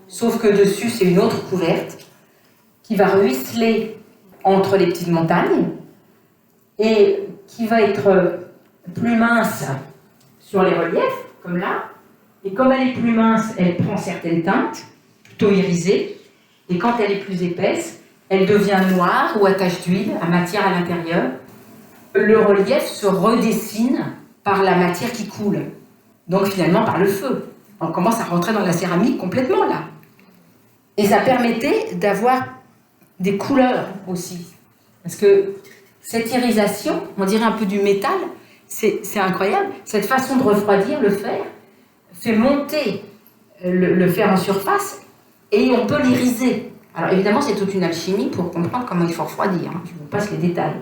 sauf que dessus, c'est une autre couverte qui va ruisseler entre les petites montagnes et qui va être plus mince sur les reliefs, comme là. Et comme elle est plus mince, elle prend certaines teintes, plutôt irisées. Et quand elle est plus épaisse, elle devient noire ou à tache d'huile, à matière à l'intérieur. Le relief se redessine par la matière qui coule, donc finalement par le feu. On commence à rentrer dans la céramique complètement là. Et ça permettait d'avoir des couleurs aussi. Parce que cette irisation, on dirait un peu du métal, c'est incroyable. Cette façon de refroidir le fer fait monter le fer en surface et on peut l'iriser. Alors évidemment, c'est toute une alchimie pour comprendre comment il faut refroidir. Hein. Je vous passe les détails.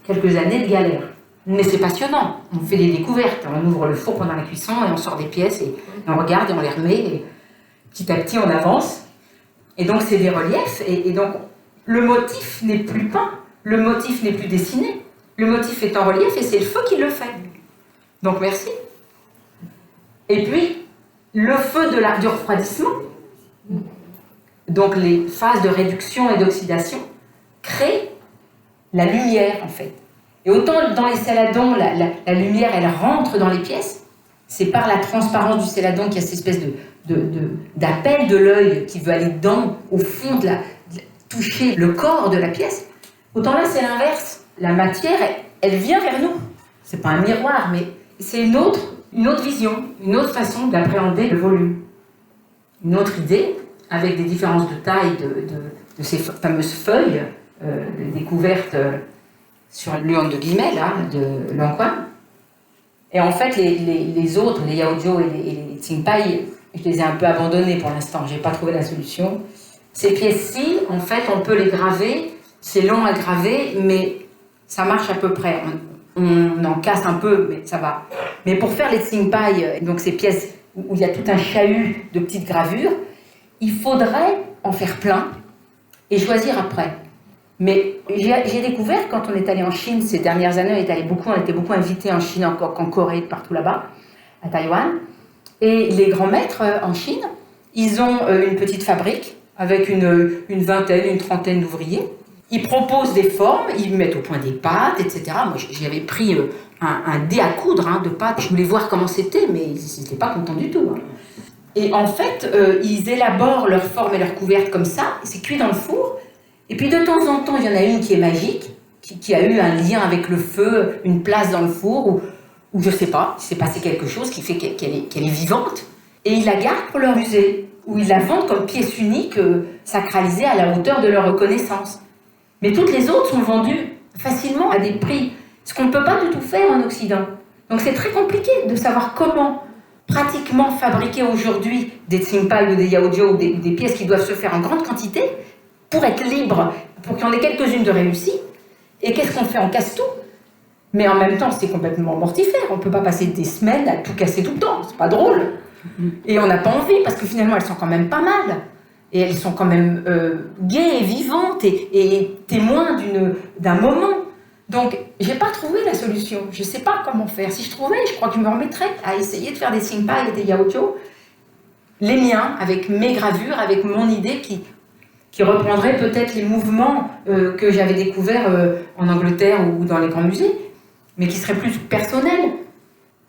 Quelques années de galère. Mais c'est passionnant. On fait des découvertes. On ouvre le four pendant la cuisson et on sort des pièces et on regarde et on les remet. Et petit à petit, on avance. Et donc, c'est des reliefs. Et donc, le motif n'est plus peint. Le motif n'est plus dessiné. Le motif est en relief et c'est le feu qui le fait. Donc, merci. Et puis, le feu du refroidissement, donc les phases de réduction et d'oxydation, créent la lumière, en fait. Et autant dans les céladons, la lumière, elle rentre dans les pièces, c'est par la transparence du céladon qu'il y a cette espèce d'appel de l'œil qui veut aller au fond, toucher le corps de la pièce. Autant là, c'est l'inverse. La matière, elle vient vers nous. C'est pas un miroir, mais c'est une autre vision, une autre façon d'appréhender le volume. Une autre idée, avec des différences de taille de ces fameuses feuilles découvertes sur l'urne de guillemets, là, de Lanquan. Et en fait, les autres, les Yaojiao et les Tsingpai, je les ai un peu abandonnés pour l'instant, j'ai pas trouvé la solution. Ces pièces-ci, en fait, on peut les graver, c'est long à graver, mais ça marche à peu près. On en casse un peu, mais ça va. Mais pour faire les Tsingpai, donc ces pièces où il y a tout un chahut de petites gravures, il faudrait en faire plein et choisir après. Mais j'ai découvert, quand on est allé en Chine ces dernières années, on était beaucoup invités en Chine, en Corée, partout là-bas, à Taïwan. Et les grands maîtres en Chine, ils ont une petite fabrique avec une vingtaine, une trentaine d'ouvriers. Ils proposent des formes, ils mettent au point des pâtes, etc. Moi, j'avais pris un dé à coudre de pâtes. Je voulais voir comment c'était, mais ils n'étaient pas contents du tout. Hein. Et en fait, ils élaborent leur forme et leur couverte comme ça. C'est cuit dans le four. Et puis de temps en temps, il y en a une qui est magique, qui a eu un lien avec le feu, une place dans le four, ou je sais pas, il s'est passé quelque chose qui fait qu'elle est vivante. Et ils la gardent pour leur musée, où ils la vendent comme pièce unique, sacralisée à la hauteur de leur reconnaissance. Mais toutes les autres sont vendues facilement à des prix, ce qu'on ne peut pas du tout faire en Occident. Donc c'est très compliqué de savoir comment pratiquement fabriquer aujourd'hui des Tsingpai ou des Yaojiao, ou des pièces qui doivent se faire en grande quantité, pour être libre, pour qu'il y en ait quelques-unes de réussies. Et qu'est-ce qu'on fait? On casse tout. Mais en même temps, c'est complètement mortifère. On ne peut pas passer des semaines à tout casser tout le temps. C'est pas drôle. Et on n'a pas envie, parce que finalement, elles sont quand même pas mal. Et elles sont quand même gaies et vivantes et témoins d'un moment. Donc, j'ai pas trouvé la solution. Je sais pas comment faire. Si je trouvais, je crois que je me remettrais à essayer de faire des Tsingpai et des Yaojiao. Les miens, avec mes gravures, avec mon idée qui reprendrait peut-être les mouvements que j'avais découverts en Angleterre ou dans les grands musées, mais qui seraient plus personnels.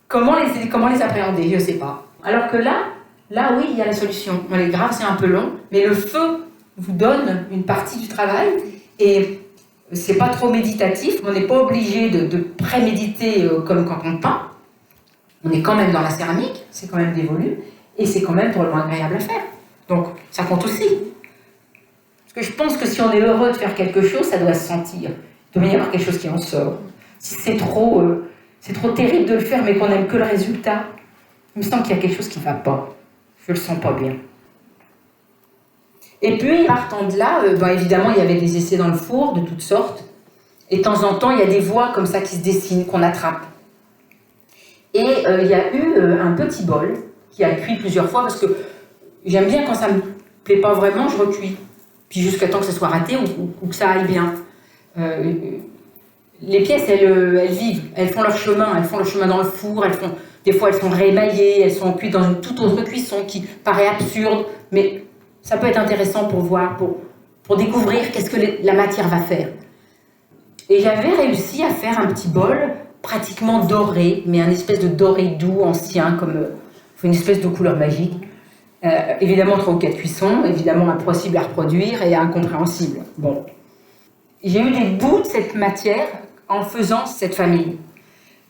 Comment les appréhender? Je ne sais pas. Alors que là, oui, il y a la solution. On les grave, c'est un peu long, mais le feu vous donne une partie du travail, et c'est pas trop méditatif. On n'est pas obligé de préméditer comme quand on peint. On est quand même dans la céramique, c'est quand même des volumes, et c'est quand même drôlement agréable à faire. Donc, ça compte aussi. Parce que je pense que si on est heureux de faire quelque chose, ça doit se sentir. Il doit y avoir quelque chose qui en sort. Si c'est trop terrible de le faire, mais qu'on n'aime que le résultat, il me semble qu'il y a quelque chose qui ne va pas. Je ne le sens pas bien. Et puis, partant de là, évidemment, il y avait des essais dans le four, de toutes sortes. Et de temps en temps, il y a des voies comme ça qui se dessinent, qu'on attrape. Et il y a eu un petit bol qui a cuit plusieurs fois, parce que j'aime bien quand ça ne me plaît pas vraiment, je recuis. Puis jusqu'à temps que ça soit raté ou que ça aille bien. Les pièces, elles vivent, elles font leur chemin dans le four, des fois elles sont réémaillées, elles sont cuites dans une toute autre cuisson qui paraît absurde, mais ça peut être intéressant pour voir, pour découvrir qu'est-ce que la matière va faire. Et j'avais réussi à faire un petit bol pratiquement doré, mais un espèce de doré doux, ancien, comme une espèce de couleur magique. Évidemment 3 ou 4 cuissons, évidemment impossible à reproduire et incompréhensible. Bon. J'ai eu des bouts de cette matière en faisant cette famille.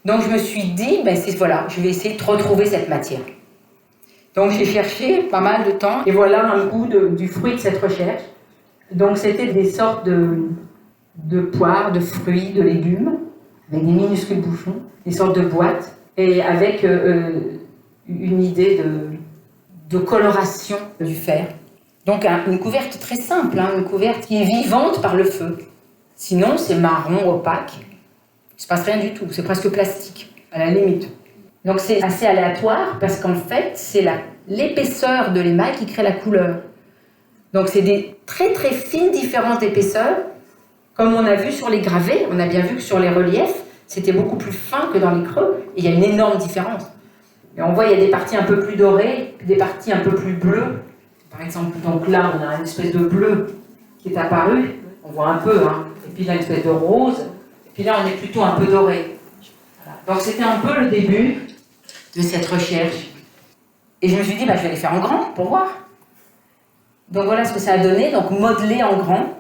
Donc je me suis dit, voilà, je vais essayer de retrouver cette matière. Donc j'ai cherché pas mal de temps, et voilà un bout du fruit de cette recherche. Donc c'était des sortes de poires, de fruits, de légumes, avec des minuscules bouchons, des sortes de boîtes, et avec une idée de coloration du fer. Donc une couverte très simple, hein, une couverte qui est vivante par le feu. Sinon, c'est marron, opaque. Il ne se passe rien du tout, c'est presque plastique, à la limite. Donc c'est assez aléatoire parce qu'en fait, c'est l'épaisseur de l'émail qui crée la couleur. Donc c'est des très très fines différentes épaisseurs, comme on a vu sur les gravés. On a bien vu que sur les reliefs, c'était beaucoup plus fin que dans les creux, et il y a une énorme différence. Et on voit il y a des parties un peu plus dorées, puis des parties un peu plus bleues. Par exemple, donc là, on a une espèce de bleu qui est apparu, on voit un peu, hein. Et puis là, une espèce de rose, et puis là, on est plutôt un peu doré. Voilà. Donc c'était un peu le début de cette recherche. Et je me suis dit, je vais les faire en grand pour voir. Donc voilà ce que ça a donné, donc modelé en grand.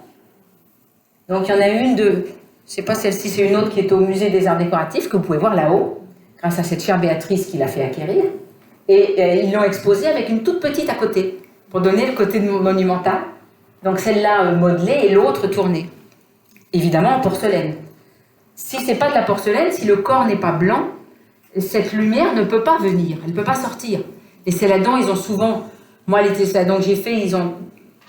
Donc il y en a une je ne sais pas celle-ci, c'est une autre qui est au musée des arts décoratifs, que vous pouvez voir là-haut, grâce à cette chère Béatrice qui l'a fait acquérir. Et ils l'ont exposée avec une toute petite à côté, pour donner le côté monumental. Donc celle-là modelée et l'autre tournée. Évidemment en porcelaine. Si ce n'est pas de la porcelaine, si le corps n'est pas blanc, cette lumière ne peut pas venir, elle ne peut pas sortir. Les céladons, ils ont souvent, moi les céladons que j'ai fait, ils ont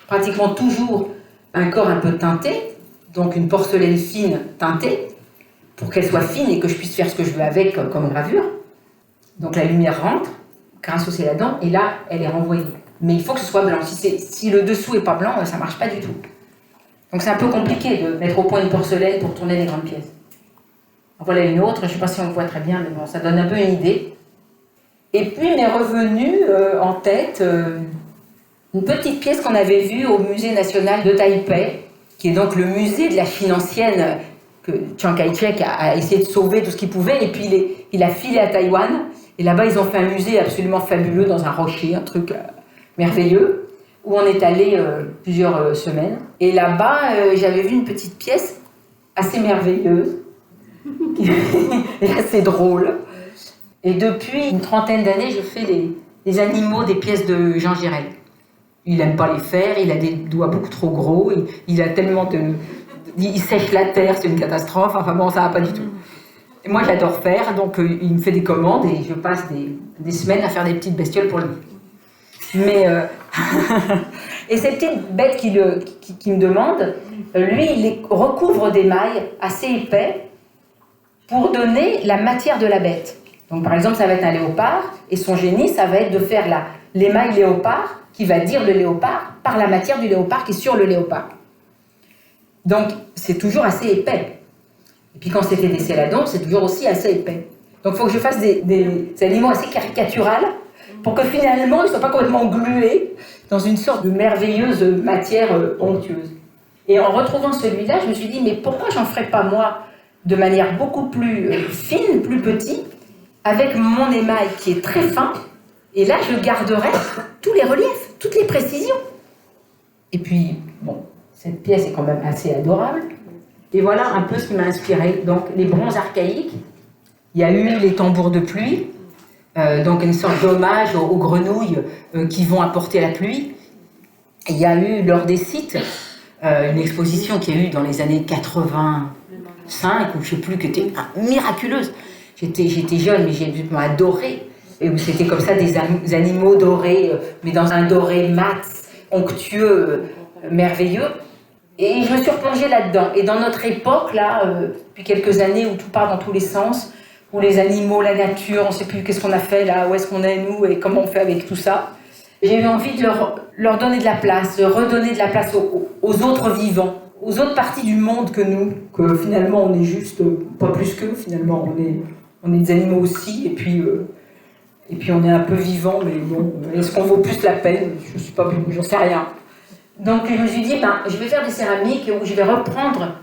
pratiquement toujours un corps un peu teinté, donc une porcelaine fine teintée, pour qu'elle soit fine et que je puisse faire ce que je veux avec comme gravure. Donc la lumière rentre grâce au céladon et là, elle est renvoyée. Mais il faut que ce soit blanc. Si le dessous n'est pas blanc, ça ne marche pas du tout. Donc c'est un peu compliqué de mettre au point une porcelaine pour tourner des grandes pièces. Voilà une autre, je ne sais pas si on le voit très bien, mais bon, ça donne un peu une idée. Et puis m'est revenue en tête une petite pièce qu'on avait vue au Musée national de Taipei, qui est donc le musée de la Chine ancienne que Chiang Kai-shek a essayé de sauver tout ce qu'il pouvait, et puis il a filé à Taïwan, et là-bas ils ont fait un musée absolument fabuleux dans un rocher, un truc merveilleux, où on est allé plusieurs semaines. Et là-bas, j'avais vu une petite pièce assez merveilleuse, et assez drôle. Et depuis une trentaine d'années, je fais des animaux, des pièces de Jean Girel. Il n'aime pas les faire, il a des doigts beaucoup trop gros, il a tellement il sèche la terre, c'est une catastrophe, enfin bon, ça va pas du tout. Et moi, j'adore faire, donc il me fait des commandes et je passe des semaines à faire des petites bestioles pour lui. Mais et cette petite bête qui me demande, lui, il les recouvre d'émail assez épais pour donner la matière de la bête. Donc par exemple, ça va être un léopard, et son génie, ça va être de faire l'émail léopard, qui va dire le léopard, par la matière du léopard qui est sur le léopard. Donc c'est toujours assez épais. Et puis quand c'était des céladons, c'est toujours aussi assez épais. Donc il faut que je fasse des animaux assez caricaturales, pour que finalement, ils ne soient pas complètement glués dans une sorte de merveilleuse matière onctueuse. Et en retrouvant celui-là, je me suis dit, mais pourquoi j'en ferais pas moi de manière beaucoup plus fine, plus petite, avec mon émail qui est très fin, et là je garderai tous les reliefs, toutes les précisions. Et puis, bon, cette pièce est quand même assez adorable. Et voilà un peu ce qui m'a inspiré. Donc les bronzes archaïques, il y a eu les tambours de pluie, donc une sorte d'hommage aux grenouilles qui vont apporter la pluie. Il y a eu lors des sites une exposition qui a eu dans les années 85 ou je ne sais plus, qui était miraculeuse. J'étais jeune mais j'ai absolument adoré, et où c'était comme ça des animaux dorés, mais dans un doré mat, onctueux, merveilleux. Et je me suis replongée là-dedans. Et dans notre époque, là, depuis quelques années où tout part dans tous les sens, où les animaux, la nature, on ne sait plus qu'est-ce qu'on a fait là, où est-ce qu'on est nous et comment on fait avec tout ça. J'ai eu envie de leur donner de la place, de redonner de la place aux autres vivants, aux autres parties du monde que nous, que finalement on est juste, pas plus qu'eux, finalement on est des animaux aussi, et puis on est un peu vivants, mais bon, est-ce qu'on vaut plus la peine? Je ne sais pas, j'en sais rien. Donc je me suis dit, je vais faire des céramiques où je vais reprendre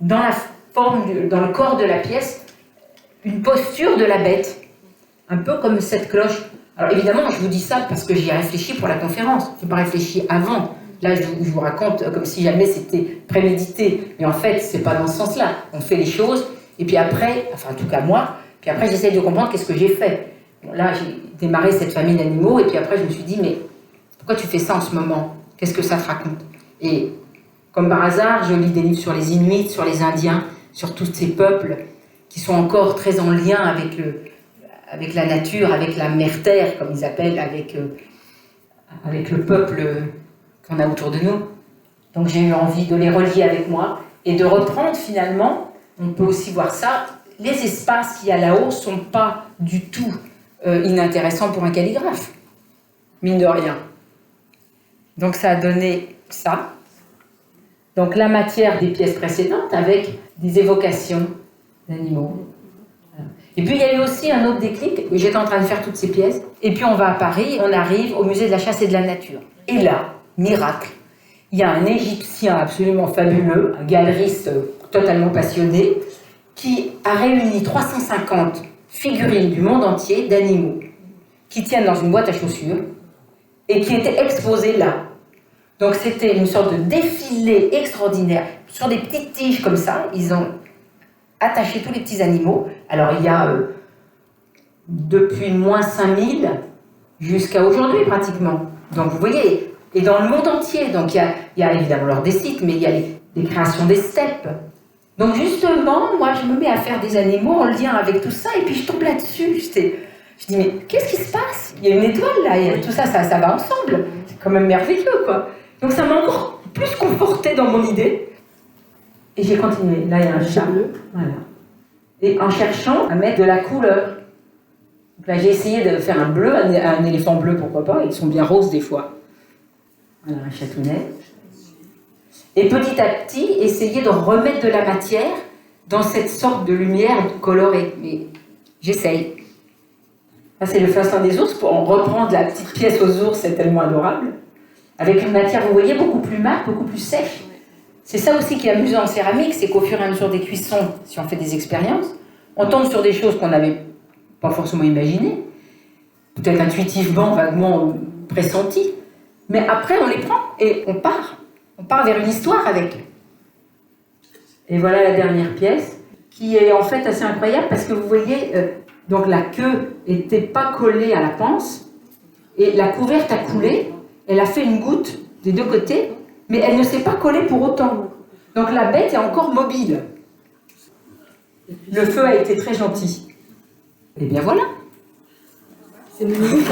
dans la forme, dans le corps de la pièce, une posture de la bête, un peu comme cette cloche. Alors évidemment, je vous dis ça parce que j'y ai réfléchi pour la conférence. Je n'ai pas réfléchi avant. Là, je vous raconte comme si jamais c'était prémédité. Mais en fait, c'est pas dans ce sens-là. On fait les choses, et puis après, enfin en tout cas moi, puis après j'essaie de comprendre qu'est-ce que j'ai fait. Bon, là, j'ai démarré cette famille d'animaux, et puis après je me suis dit, mais pourquoi tu fais ça en ce moment? Qu'est-ce que ça te raconte? Et comme par hasard, je lis des livres sur les Inuits, sur les Indiens, sur tous ces peuples qui sont encore très en lien avec la nature, avec la mère-terre, comme ils appellent, avec le peuple qu'on a autour de nous. Donc j'ai eu envie de les relier avec moi et de reprendre finalement, on peut aussi voir ça, les espaces qu'il y a là-haut ne sont pas du tout inintéressants pour un calligraphe, mine de rien. Donc ça a donné ça. Donc la matière des pièces précédentes avec des évocations d'animaux. Et puis il y a eu aussi un autre déclic, j'étais en train de faire toutes ces pièces, et puis on va à Paris, on arrive au musée de la chasse et de la nature. Et là, miracle, il y a un Égyptien absolument fabuleux, un galeriste totalement passionné, qui a réuni 350 figurines du monde entier d'animaux, qui tiennent dans une boîte à chaussures, et qui étaient exposées là. Donc c'était une sorte de défilé extraordinaire, sur des petites tiges comme ça, ils ont attaché tous les petits animaux. Alors il y a depuis moins 5000 jusqu'à aujourd'hui pratiquement. Donc vous voyez, et dans le monde entier, donc il y a évidemment lors des sites, mais il y a les créations des steppes. Donc justement, moi je me mets à faire des animaux en lien avec tout ça, et puis je tombe là-dessus. Je dis mais qu'est-ce qui se passe? Il y a une étoile là, et tout ça, ça va ensemble. C'est quand même merveilleux quoi. Donc ça m'a encore plus confortée dans mon idée. Et j'ai continué. Là, il y a un chat. Voilà. Et en cherchant à mettre de la couleur. Donc là, j'ai essayé de faire un bleu, un éléphant bleu, pourquoi pas. Ils sont bien roses des fois. Voilà, un chatounet. Et petit à petit, essayer de remettre de la matière dans cette sorte de lumière colorée. Mais j'essaye. Là, c'est le festin des ours. Pour en reprendre la petite pièce aux ours, c'est tellement adorable. Avec une matière, vous voyez, beaucoup plus mate, beaucoup plus sèche. C'est ça aussi qui est amusant en céramique, c'est qu'au fur et à mesure des cuissons, si on fait des expériences, on tombe sur des choses qu'on n'avait pas forcément imaginées, peut-être intuitivement, vaguement pressenties, mais après on les prend et on part vers une histoire avec. Et voilà la dernière pièce, qui est en fait assez incroyable parce que vous voyez, donc la queue n'était pas collée à la panse, et la couverte a coulé, elle a fait une goutte des deux côtés, mais elle ne s'est pas collée pour autant. Donc la bête est encore mobile. Le feu a été très gentil. Et bien voilà. C'est magnifique.